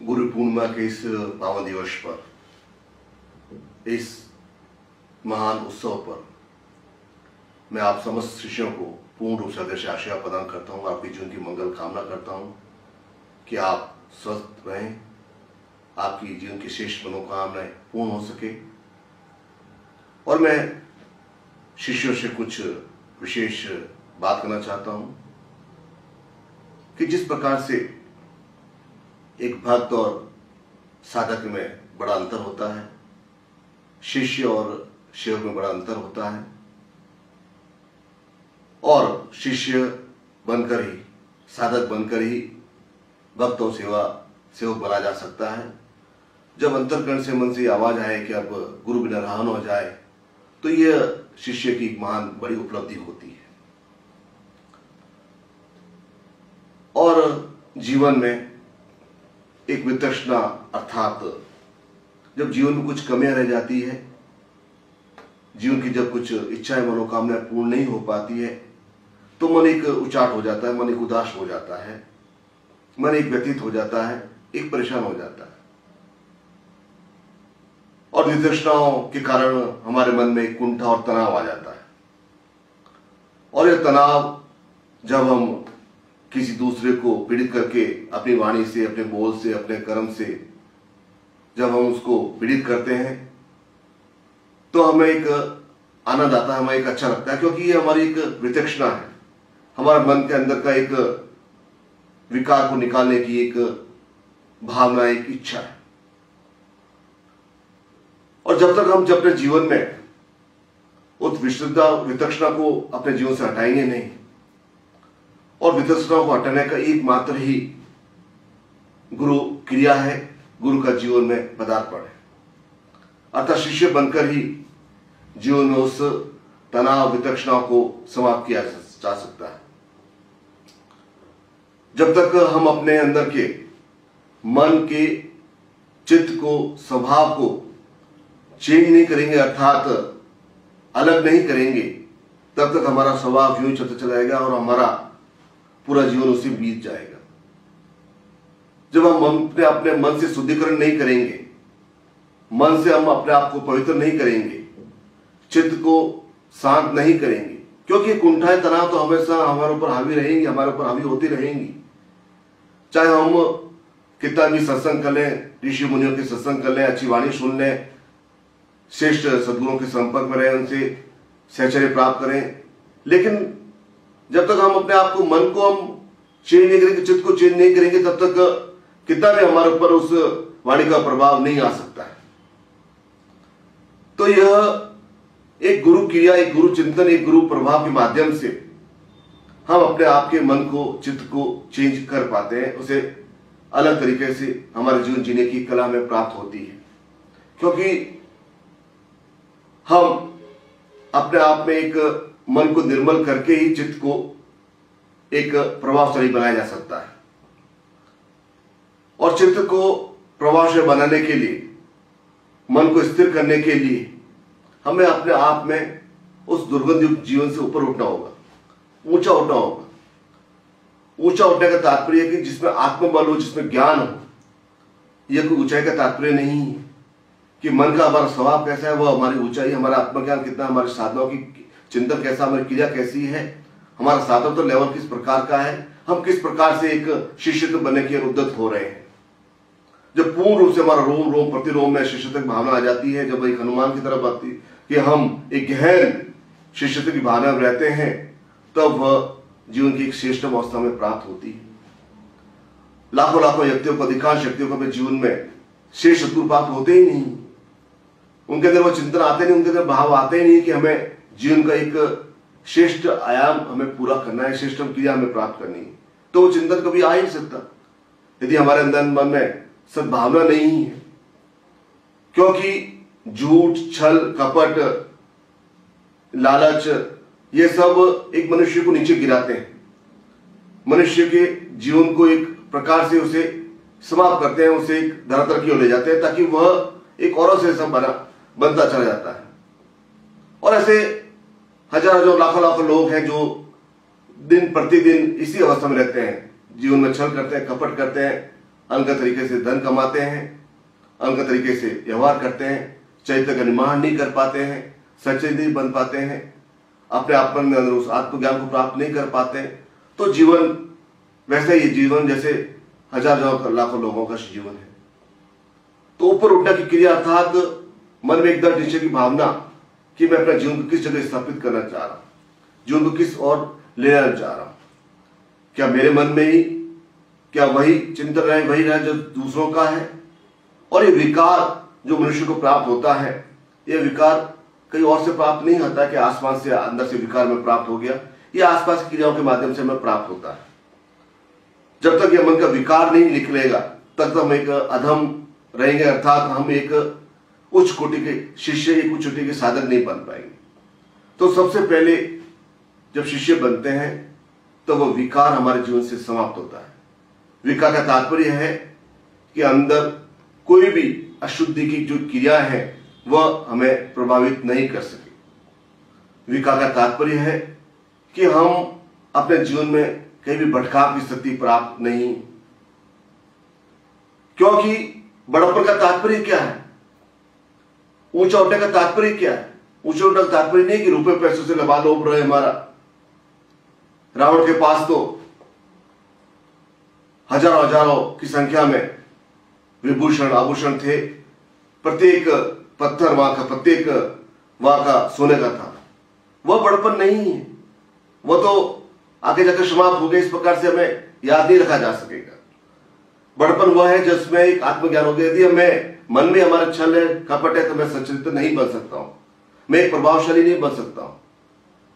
गुरु पूर्णिमा के इस पावन दिवस पर, इस महान उत्सव पर मैं आप समस्त शिष्यों को पूर्ण रूप से हृदय से आशीर्वाद प्रदान करता हूँ। आपके जीवन की मंगल कामना करता हूँ कि आप स्वस्थ रहें, आपकी जीवन की श्रेष्ठ मनोकामनाएं पूर्ण हो सके। और मैं शिष्यों से कुछ विशेष बात करना चाहता हूँ कि जिस प्रकार से एक भक्त और साधक में बड़ा अंतर होता है, शिष्य और सेवक में बड़ा अंतर होता है, और शिष्य बनकर ही, साधक बनकर ही भक्त और सेवक बना जा सकता है। जब अंतःकरण से मन से आवाज आए कि अब गुरु बिना रहा न हो जाए, तो यह शिष्य की महान बड़ी उपलब्धि होती है। और जीवन में एक वितृष्णा, अर्थात जब जीवन में कुछ कमियां रह जाती है, जीवन की जब कुछ इच्छाएं, मनोकामनाएं पूर्ण नहीं हो पाती है, तो मन एक उचाट हो जाता है, मन एक उदास हो जाता है, मन एक व्यतीत हो जाता है, एक परेशान हो जाता है। और वितृष्णाओं के कारण हमारे मन में एक कुंठा और तनाव आ जाता है। और यह तनाव जब हम किसी दूसरे को पीड़ित करके अपनी वाणी से, अपने बोल से, अपने कर्म से जब हम उसको पीड़ित करते हैं, तो हमें एक आनंद आता है, हमें एक अच्छा लगता है, क्योंकि ये हमारी एक वितृष्णा है, हमारे मन के अंदर का एक विकार को निकालने की एक भावना, एक इच्छा है। और जब तक हम अपने जीवन में उस वितृष्णा को अपने जीवन से हटाएंगे नहीं, और वितृष्णा को हटाने का एकमात्र ही गुरु क्रिया है, गुरु का जीवन में पदार्पण है। अर्थात शिष्य बनकर ही जीवन में उस तनाव, वितृष्णा को समाप्त किया जा सकता है। जब तक हम अपने अंदर के मन के, चित्त को, स्वभाव को चेंज नहीं करेंगे, अर्थात अलग नहीं करेंगे, तब तक हमारा स्वभाव यूं ही चलता चला जाएगा और हमारा पूरा जीवन उसी बीत जाएगा। जब हम अपने मन से शुद्धिकरण नहीं करेंगे, मन से हम अपने आप को पवित्र नहीं करेंगे, चित्त को शांत नहीं करेंगे, क्योंकि कुंठाएं, तनाव तो हमेशा हमारे ऊपर हावी रहेंगी, हमारे ऊपर हावी होती रहेंगी। चाहे हम कितना भी सत्संग कर लें, ऋषि मुनियों के सत्संग कर लें, अच्छी वाणी सुन लें, श्रेष्ठ सद्गुरुओं के संपर्क में रहें, उनसे सहचर्य प्राप्त करें, लेकिन जब तक हम अपने आप को, मन को हम चेंज नहीं करेंगे, चित्त को चेंज नहीं करेंगे, तब तक कितना भी हमारे ऊपर उस वाणी का प्रभाव नहीं आ सकता है। तो यह एक गुरु क्रिया, एक गुरु चिंतन, एक गुरु प्रभाव के माध्यम से हम अपने आप के मन को, चित्त को चेंज कर पाते हैं, उसे अलग तरीके से हमारे जीवन जीने की कला में प्राप्त होती है। क्योंकि हम अपने आप में एक मन को निर्मल करके ही चित्त को एक प्रभावशाली बनाया जा सकता है। और चित्त को प्रभावशाली बनाने के लिए, मन को स्थिर करने के लिए हमें अपने आप में उस दुर्गंध जीवन से ऊपर उठना होगा, ऊंचा उठना होगा। ऊंचा उठने का तात्पर्य है कि जिसमें आत्मबल हो, जिसमें ज्ञान हो। यह कोई ऊंचाई का तात्पर्य नहीं है कि मन का हमारा स्वभाव कैसा है, वह हमारी ऊंचाई, हमारा आत्मज्ञान कितना, हमारे साधनाओं की चिंतन कैसा, हमारी क्रिया कैसी है, हमारा साधन तो लेवल किस प्रकार का है, हम किस प्रकार से एक शिष्यत्व बनने के उद्यत हो रहे हैं। जब पूर्ण रूप से हमारा रोम रोम प्रतिरोम में शिष्यत्व की भावना आ जाती है, जब एक हनुमान की तरफ आती है कि हम एक गहन शिष्यत्व की भावना में रहते हैं, तब वह जीवन की एक श्रेष्ठ अवस्था में प्राप्त होती है। लाखों लाखों व्यक्तियों को, अधिकांश व्यक्तियों को अपने जीवन में श्रेष्ठ सद्गुरु प्राप्त होते ही नहीं, उनके अंदर वो चिंतन आते नहीं, उनके अंदर भाव आते ही नहीं कि हमें जीवन का एक श्रेष्ठ आयाम हमें पूरा करना है, श्रेष्ठ क्रिया हमें प्राप्त करनी है। तो वो चिंतन कभी आ ही नहीं सकता यदि हमारे अंदर मन में सद्भावना नहीं है। क्योंकि झूठ, छल, कपट, लालच, ये सब एक मनुष्य को नीचे गिराते हैं, मनुष्य के जीवन को एक प्रकार से उसे समाप्त करते हैं, उसे एक धरातल की ओर ले जाते हैं, ताकि वह एक औरों से सब बनता चला जाता है। और ऐसे हजारों लाखों लाखों लोग हैं जो दिन प्रतिदिन इसी अवस्था में रहते हैं, जीवन में छल करते हैं, कपट करते हैं, अलग तरीके से धन कमाते हैं, अलग तरीके से व्यवहार करते हैं, चरित्र का निर्माण नहीं कर पाते हैं, सच्चे नहीं बन पाते हैं, अपने आप में उस आत्मज्ञान को प्राप्त नहीं कर पाते हैं, तो जीवन वैसे ही जीवन जैसे हजारों लाखों लोगों का जीवन है। तो ऊपर उठने की क्रिया अर्थात मन में एक दृढ़ निश्चय की भावना कि मैं अपने जीवन को किस जगह स्थापित करना चाह रहा हूं, जीवन को किस ओर ले जाना चाह रहा हूं। क्या मेरे मन में ही क्या वही चिंतन रहे, वही रहे जो दूसरों का है? और ये विकार जो मनुष्य को प्राप्त होता है, ये विकार कहीं और से प्राप्त नहीं होता कि आसमान से अंदर से विकार में प्राप्त हो गया, ये आसपास की क्रियाओं के माध्यम से हमें प्राप्त होता है। जब तक ये मन का विकार नहीं निकलेगा तब तक हम एक अधम रहेंगे, अर्थात हम एक उच्च कोटि के शिष्य, एक उच्च कोटि के साधक नहीं बन पाएंगे। तो सबसे पहले जब शिष्य बनते हैं तो वह विकार हमारे जीवन से समाप्त होता है। विकार का तात्पर्य है कि अंदर कोई भी अशुद्धि की जो क्रिया है वह हमें प्रभावित नहीं कर सके। विकार का तात्पर्य है कि हम अपने जीवन में कहीं भी भटकाव की स्थिति प्राप्त नहीं, क्योंकि बड़प्पन का तात्पर्य क्या है, ऊंचा उठने का तात्पर्य क्या है? ऊंचा उठने का तात्पर्य नहीं कि रुपए पैसों से लबालोब रहे हमारा। रावण के पास तो हजारों हजारों की संख्या में विभूषण आभूषण थे, प्रत्येक पत्थर वहां का, प्रत्येक वहां का सोने का था। वह बड़पन नहीं है, वह तो आगे जाकर समाप्त हो गए, इस प्रकार से हमें याद नहीं रखा जा सकेगा। बड़पन वह है जिसमें एक आत्मज्ञान हो गया। यदि मैं मन में हमारा छल है, कपट है, तो मैं सच्चरित्र नहीं बन सकता हूं, मैं एक प्रभावशाली नहीं बन सकता हूं,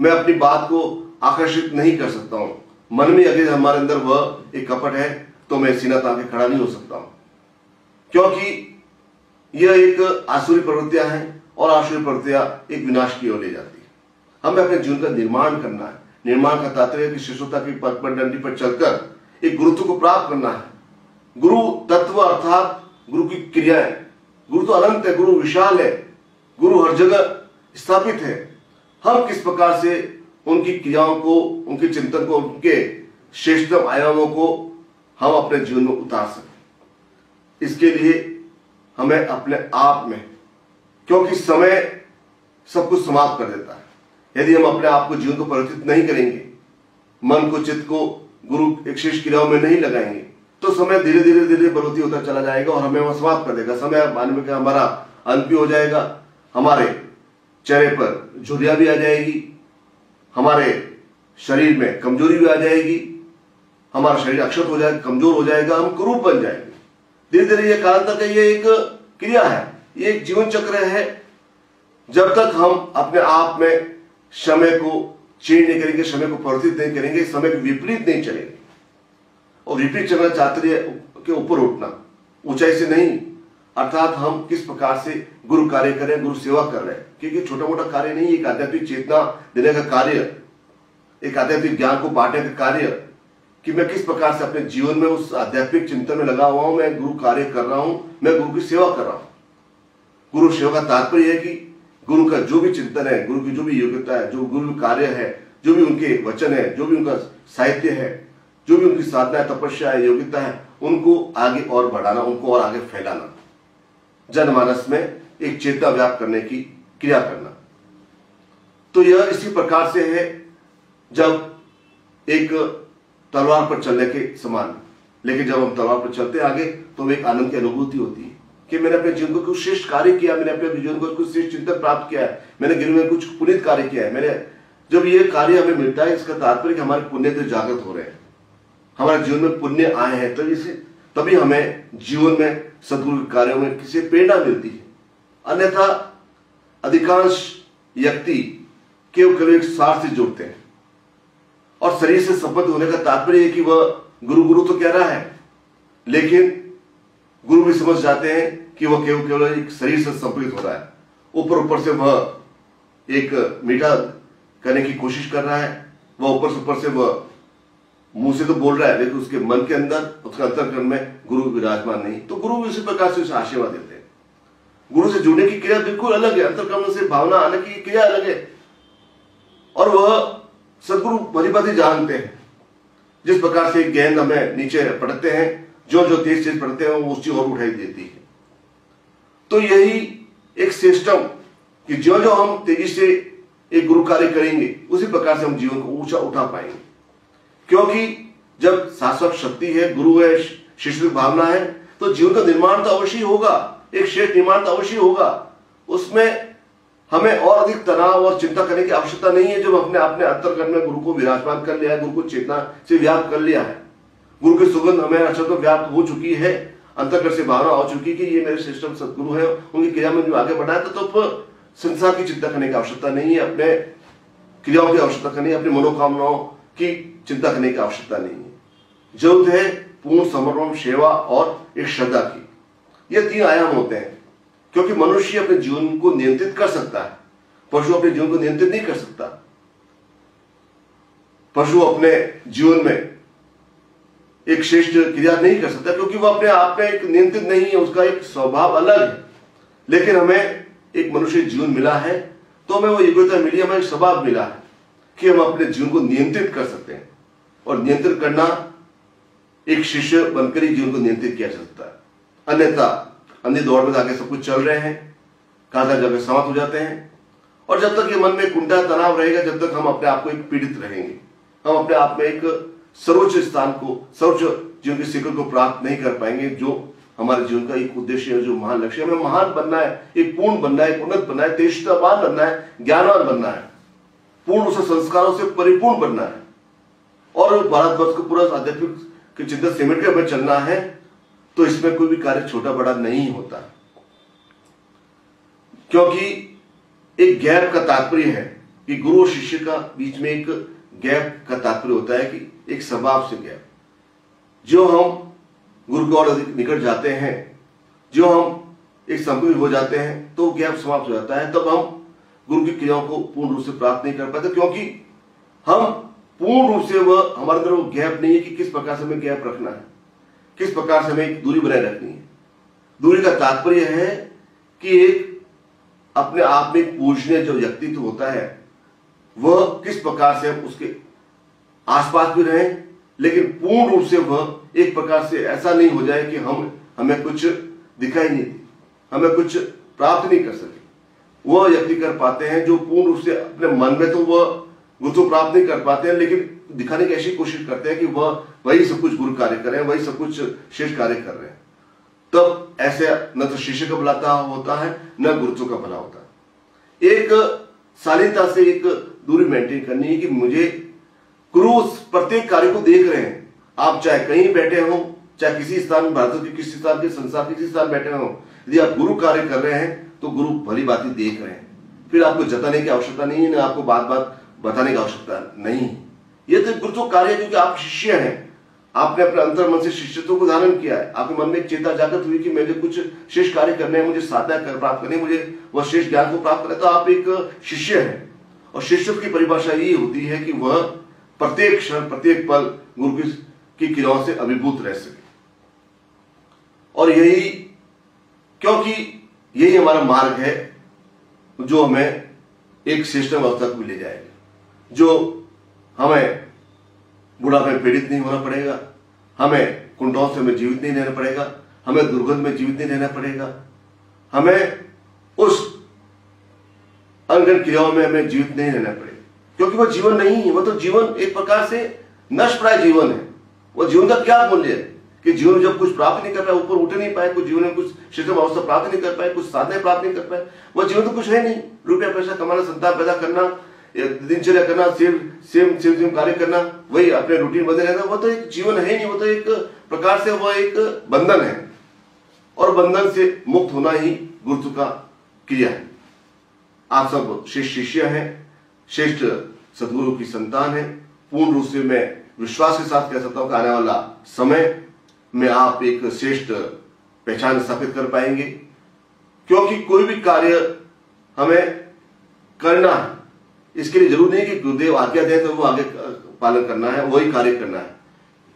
मैं अपनी बात को आकर्षित नहीं कर सकता हूं। मन में अगर हमारे अंदर वह एक कपट है तो मैं सीना तान के खड़ा नहीं हो सकता हूं, क्योंकि यह एक आसुरी प्रवृत्तियां हैं और आसुरी प्रवृत्तियां एक विनाश की ओर ले जाती है। हमें अपने जीवन का निर्माण करना है। निर्माण का तात्पर्य कि शिष्यता की पगडंडी पर चलकर एक गुरुत्व को प्राप्त करना है। गुरु तत्व अर्थात गुरु की क्रियाएं, गुरु तो अनंत है, गुरु विशाल है, गुरु हर जगह स्थापित है। हम किस प्रकार से उनकी क्रियाओं को, उनके चिंतन को, उनके श्रेष्ठतम आयामों को हम अपने जीवन में उतार सकें, इसके लिए हमें अपने आप में, क्योंकि समय सब कुछ समाप्त कर देता है। यदि हम अपने आप को जीवन को परिवर्तित नहीं करेंगे, मन को, चित्त को गुरु एक शेष क्रियाओं में नहीं लगाएंगे, तो समय धीरे धीरे धीरे बलवती होता चला जाएगा और हमें वह समाप्त कर देगा। समय मानव का हमारा अंत भी हो जाएगा, हमारे चेहरे पर झुर्रियां भी आ जाएगी, हमारे शरीर में कमजोरी भी आ जाएगी, हमारा शरीर अक्षत हो जाएगा, कमजोर हो जाएगा, हम कुरूप बन जाएंगे। धीरे धीरे ये कालांतर का ये एक क्रिया है, ये एक जीवन चक्र है। जब तक हम अपने आप में समय को चेंज नहीं करेंगे, समय को परिवर्तित नहीं करेंगे, समय के विपरीत नहीं चलेंगे। और विपरीत चलना चाहते के ऊपर उठना, ऊंचाई से नहीं, अर्थात हम किस प्रकार से गुरु कार्य करें, गुरु सेवा कर रहे हैं। क्योंकि छोटा मोटा कार्य नहीं, एक आध्यात्मिक चेतना देने का कार्य, एक आध्यात्मिक ज्ञान को बांटने का कार्य, कि मैं किस प्रकार से अपने जीवन में उस आध्यात्मिक चिंतन में लगा हुआ हूं, मैं गुरु कार्य कर रहा हूं, मैं गुरु की सेवा कर रहा हूं। गुरु सेवा का तात्पर्य है कि गुरु का जो भी चिंतन है, गुरु की जो भी योग्यता है, जो गुरु कार्य है, जो भी उनके वचन है, जो भी उनका साहित्य है, जो भी उनकी साधना है, तपस्या है, योग्यता है, उनको आगे और बढ़ाना, उनको और आगे फैलाना, जनमानस में एक चेतना व्याप्त करने की क्रिया करना। तो यह इसी प्रकार से है जब एक तलवार पर चलने के समान। लेकिन जब हम तलवार पर चलते आगे तो एक आनंद की अनुभूति होती है कि मैंने अपने जीवन को कुछ श्रेष्ठ कार्य किया, मैंने अपने जीवन को कुछ श्रेष्ठ चिंतन प्राप्त किया है, मैंने जीवन में कुछ पुनीत कार्य किया है। मैंने जब ये कार्य हमें मिलता है, इसका तात्पर्य कि हमारे पुण्य तो जागृत हो रहे हैं, हमारे जीवन में पुण्य आए हैं, तो इसे तभी हमें जीवन में सद्गुरु के कार्यों में किसी प्रेरणा मिलती है। अन्यथा अधिकांश व्यक्ति केवल एक सार से जुड़ते हैं और शरीर से संबद्ध होने का तात्पर्य है कि वह गुरु गुरु तो कह रहा है, लेकिन गुरु भी समझ जाते हैं कि वह केवल एक शरीर से संपृक्त हो रहा है। ऊपर ऊपर से वह एक मीठा करने की कोशिश कर रहा है, वह ऊपर से वह मुंह से तो बोल रहा है, लेकिन उसके मन के अंदर, उसके अंतःकरण में गुरु विराजमान नहीं। तो गुरु भी उसी प्रकार से उसे आशीर्वाद देते हैं। गुरु से जुड़ने की क्रिया बिल्कुल अलग है, अंतःकरण से भावना आने की क्रिया अलग है, और वह सदगुरु भली भांति जानते हैं। जिस प्रकार से गेंद हमें नीचे पटकते हैं जो जो तेज तेज पढ़ते हैं वो उस चीज और उठाई देती है। तो यही एक सिस्टम कि जो जो हम तेजी से एक गुरु कार्य करेंगे उसी प्रकार से हम जीवन को ऊंचा उठा पाएंगे। क्योंकि जब शाश्वत शक्ति है, गुरु है, शिष्य की भावना है, तो जीवन का निर्माण तो अवश्य होगा, एक श्रेष्ठ निर्माण तो अवश्य होगा। उसमें हमें और अधिक तनाव और चिंता करने की आवश्यकता नहीं है। जब अपने अपने अंतर्गत में गुरु को विराजमान कर लिया है, गुरु को चेतना से व्याप्त कर लिया है, गुरु की सुगंध हमें अक्षर में व्याप्त हो चुकी है, अंतर्गत से भावना हो चुकी है कि ये मेरे सिस्टम सदगुरु है, उनकी क्रिया में जो आगे बढ़ाया तो संसार की चिंता करने की आवश्यकता नहीं है, अपने क्रियाओं की आवश्यकता करनी है, अपनी मनोकामनाओं की चिंता करने की आवश्यकता नहीं है। जरूरत है पूर्ण समर्पण, सेवा और एक श्रद्धा की। ये 3 आयाम होते हैं। क्योंकि मनुष्य अपने जीवन को नियंत्रित कर सकता है, पशु अपने जीवन को नियंत्रित नहीं कर सकता। पशु अपने जीवन में एक श्रेष्ठ क्रिया नहीं कर सकता क्योंकि वह अपने आप में एक नियंत्रित नहीं है, उसका एक स्वभाव अलग है। लेकिन हमें एक मनुष्य जीवन मिला है तो हमें वो योग्यता मिली, हमें एक स्वभाव मिला है कि हम अपने जीवन को नियंत्रित कर सकते हैं। और नियंत्रित करना एक शिष्य बनकर ही जीवन को नियंत्रित किया जा सकता है। अन्यथा अंधी दौड़ में आगे सब कुछ चल रहे हैं, कागज जगह समाप्त हो जाते हैं। और जब तक ये मन में कुंठा तनाव रहेगा, जब तक हम अपने आप को एक पीड़ित रहेंगे, हम अपने आप में एक सर्वोच्च स्थान को, सर्वोच्च जीवन की शिखर को प्राप्त नहीं कर पाएंगे, जो हमारे जीवन का एक उद्देश्य है, जो महान लक्ष्य है। हमें महान बनना है, एक पूर्ण बनना है, एक उन्नत बनना है, तेजस्वान बनना है, ज्ञानवान बनना है, पूर्ण उस संस्कारों से परिपूर्ण बनना है और भारतवर्ष को पूरा आध्यात्मिक की चिंता सिमट के हमें चलना है। तो इसमें कोई भी कार्य छोटा बड़ा नहीं होता, क्योंकि एक गैप का तात्पर्य है कि गुरु और शिष्य का बीच में एक गैप का तात्पर्य होता है कि एक स्वभाव से गैप। जो हम गुरु को और अधिक निकट जाते हैं, जो हम एक संपूर्ण हो जाते हैं, तो गैप समाप्त हो जाता है। तब हम गुरु की क्रियाओं को पूर्ण रूप से प्राप्त नहीं कर पाते, क्योंकि हम पूर्ण रूप से वह हमारे अंदर वो गैप नहीं है कि किस प्रकार से हमें गैप रखना है, किस प्रकार से हमें दूरी बनाए रखनी है। दूरी का तात्पर्य है कि एक अपने आप में पूजनीय जो व्यक्तित्व होता है वह किस प्रकार से हम उसके आसपास भी रहें, लेकिन पूर्ण रूप से वह एक प्रकार से ऐसा नहीं हो जाए कि हमें कुछ दिखाई नहीं दे, हमें कुछ प्राप्त नहीं कर सके। वह व्यक्ति कर पाते हैं जो पूर्ण रूप से अपने मन में तो वह गुरु प्राप्त नहीं कर पाते हैं, लेकिन दिखाने की ऐसी कोशिश करते हैं कि वह वही सब कुछ गुरु कार्य कर रहे हैं, वही सब कुछ श्रेष्ठ कार्य कर रहे हैं। तब ऐसे न तो शिष्य का भला होता है, न गुरुत्व का भला होता है। एक शालीनता से एक दूरी मेंटेन करनी है कि मुझे गुरु प्रत्येक कार्य को देख रहे हैं। आप चाहे कहीं बैठे हो, चाहे किसी स्थान, भारत के किसी स्थान के, संसार के किसी स्थान बैठे हो, यदि आप गुरु कार्य कर रहे हैं तो गुरु भली बातें देख रहे हैं। फिर आपको जताने की आवश्यकता नहीं है, ना आपको बात बात बताने की आवश्यकता नहीं है। यह तो गुरुत्व कार्य है, क्योंकि आप शिष्य हैं, आपने अपने अंतर मन से शिष्यत्व को धारण किया है। आपके मन में एक चेतना जागृत हुई कि मुझे कुछ श्रेष्ठ कार्य करने हैं, मुझे साधना प्राप्त करनी है, मुझे वह श्रेष्ठ ज्ञान को प्राप्त करना है। तो आप एक शिष्य हैं, और शिष्यत्व की परिभाषा ये होती है कि वह प्रत्येक क्षण, प्रत्येक पल गुरु की क्रियाओं से अभिभूत रह सके। और यही, क्योंकि यही हमारा मार्ग है जो हमें एक श्रेष्ठ अवस्था को ले जाएगा, जो हमें बुढ़ापे में पीड़ित नहीं होना पड़ेगा, हमें कुंठाओं से हमें जीवित नहीं रहना पड़ेगा, हमें दुर्गंध में जीवित नहीं रहना पड़ेगा, हमें उस अनगन क्रियाओं में हमें जीवित नहीं रहना पड़ेगा, क्योंकि वह जीवन नहीं है। वह तो जीवन एक प्रकार से नष्ट प्राय जीवन है। वह जीवन का क्या मूल्य है कि जीवन में जब कुछ प्राप्त नहीं कर पाए, ऊपर उठ नहीं पाए, कुछ जीवन में कुछ श्रेष्ठ अवस्था प्राप्त नहीं कर पाए, कुछ साधना प्राप्त नहीं कर पाए, वह जीवन तो कुछ है नहीं। रुपया पैसा कमाना, संतान पैदा करना, दिनचर्या करना, सेम कार्य करना, वही अपने रूटीन बने रहना, वो तो एक जीवन है नहीं। वो तो एक प्रकार से वह एक बंधन है, और बंधन से मुक्त होना ही गुरुत्व का क्रिया है। आप सब श्रेष्ठ शिष्य हैं, श्रेष्ठ सदगुरु की संतान है। पूर्ण रूप से मैं विश्वास के साथ कह सकता हूं कि आने वाला समय में आप एक श्रेष्ठ पहचान स्थापित कर पाएंगे, क्योंकि कोई भी कार्य हमें करना है, इसके लिए जरूर नहीं कि गुरुदेव आज्ञा दें तो वो आगे पालन करना है, वही कार्य करना है।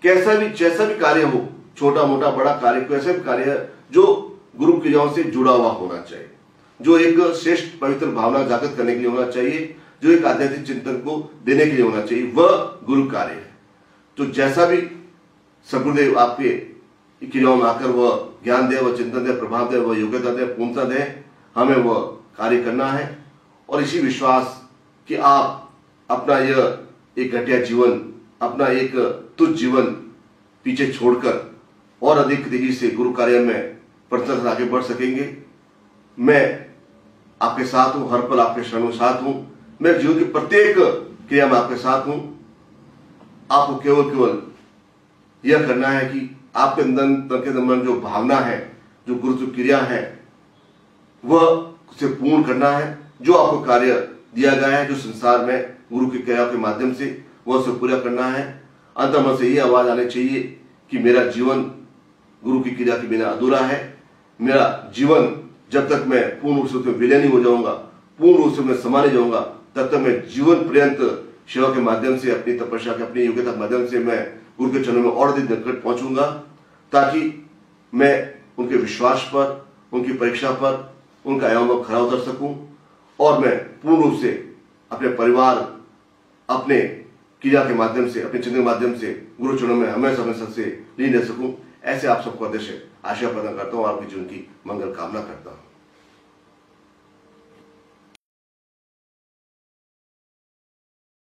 कैसा भी जैसा भी कार्य हो, छोटा मोटा बड़ा कार्य, कैसा भी कार्य जो गुरु क्रियाओं से जुड़ा हुआ होना चाहिए, जो एक श्रेष्ठ पवित्र भावना जागृत करने के लिए होना चाहिए, जो एक आध्यात्मिक चिंतन को देने के लिए होना चाहिए, वह गुरु कार्य है। तो जैसा भी सदगुरुदेव आपके क्रियाओं में आकर वह ज्ञान दे, वह चिंतन दे, प्रभाव दे, वह योग्यता दे, पूर्णता दे। हमें वह कार्य करना है और इसी विश्वास कि आप अपना यह एक घटिया जीवन, अपना एक तुच्छ जीवन पीछे छोड़कर और अधिक तेजी से गुरु कार्य में प्रत्यक्ष आगे बढ़ सकेंगे। मैं आपके साथ हूं, हर पल आपके शरणों साथ हूं। मेरे जीवन की प्रत्येक क्रिया में आपके साथ हूं। आपको केवल यह करना है कि आपके अंदर के अंदर जो भावना है, जो गुरु की क्रिया है, वह उसे पूर्ण करना है। जो आपको कार्य दिया गया है, जो संसार में गुरु की क्रिया के माध्यम से, वह उसे पूरा करना है। अंतर्मन से ये आवाज आनी चाहिए कि मेरा जीवन गुरु की क्रिया के बिना अधूरा है। मेरा जीवन जब तक मैं पूर्ण रूप से उसमें विलय नहीं हो जाऊंगा, पूर्ण रूप से मैं समा नहीं जाऊंगा, तब तक मैं जीवन पर्यंत सेवा के माध्यम से, अपनी तपस्या के, अपनी योग्यता के माध्यम से मैं गुरु के चरणों में और अधिक निकट पहुंचूंगा, ताकि मैं उनके विश्वास पर, उनकी परीक्षा पर, उनका एवं खरा उतर सकूं और मैं पूर्ण रूप से अपने परिवार, अपने क्रिया के माध्यम से, अपने चिंतन के माध्यम से गुरु चरणों में हमेशा से लीन रह सकूं। ऐसे आप सबको अध्यक्ष आशा प्रदान करता हूं और आपके जीवन की मंगल कामना करता हूं।